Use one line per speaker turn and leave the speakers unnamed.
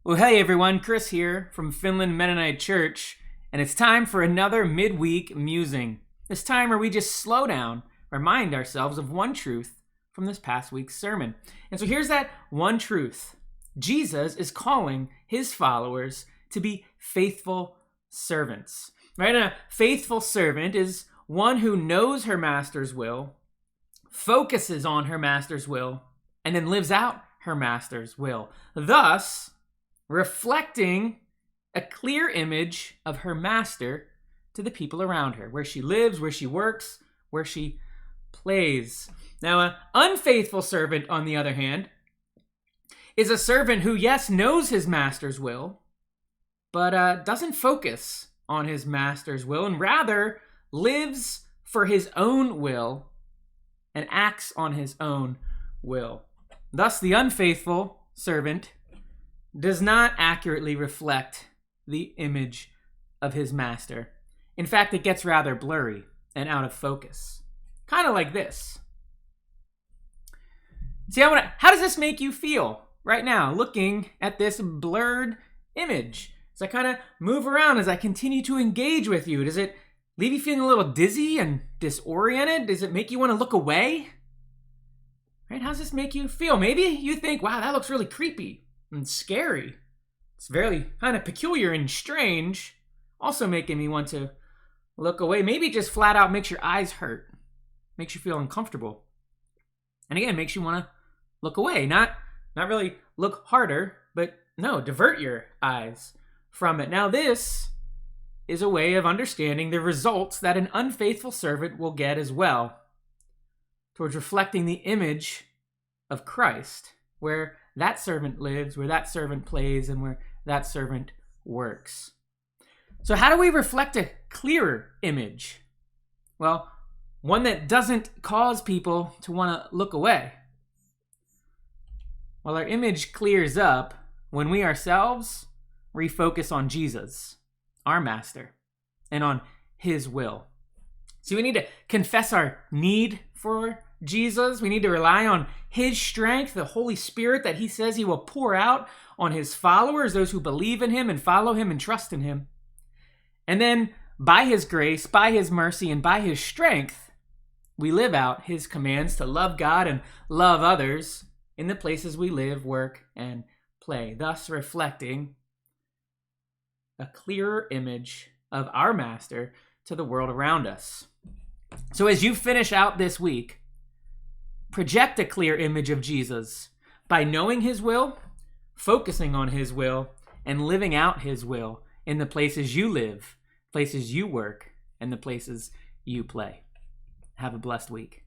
Well, hey everyone, Chris here from Finland Mennonite Church, and it's time for another midweek musing. This time where we just slow down, remind ourselves of one truth from this past week's sermon. And so here's that one truth. Jesus is calling his followers to be faithful servants. Right? And a faithful servant is one who knows her master's will, focuses on her master's will, and then lives out her master's will, thus reflecting a clear image of her master to the people around her, where she lives, where she works, where she plays. Now, an unfaithful servant, on the other hand, is a servant who, yes, knows his master's will, but doesn't focus on his master's will, and rather lives for his own will and acts on his own will. Thus, the unfaithful servant does not accurately reflect the image of his master. In fact, it gets rather blurry and out of focus. Kind of like this. See, how does this make you feel right now, looking at this blurred image? As I kind of move around, as I continue to engage with you, does it leave you feeling a little dizzy and disoriented? Does it make you want to look away? Right? How does this make you feel? Maybe you think, wow, that looks really creepy and scary. It's very kind of peculiar and strange, also making me want to look away. Maybe just flat out makes your eyes hurt, makes you feel uncomfortable. And again, makes you want to look away. Not really look harder, but no, divert your eyes from it. Now, this is a way of understanding the results that an unfaithful servant will get as well, towards reflecting the image of Christ, where that servant lives, where that servant plays, and where that servant works. So how do we reflect a clearer image? Well, one that doesn't cause people to want to look away. Well, our image clears up when we ourselves refocus on Jesus, our master, and on his will. So we need to confess our need for Jesus. We need to rely on his strength, the Holy Spirit that he says he will pour out on his followers, those who believe in him and follow him and trust in him. And then by his grace, by his mercy, and by his strength, we live out his commands to love God and love others in the places we live, work, and play, thus reflecting a clearer image of our master to the world around us. So as you finish out this week, project a clear image of Jesus by knowing his will, focusing on his will, and living out his will in the places you live, places you work, and the places you play. Have a blessed week.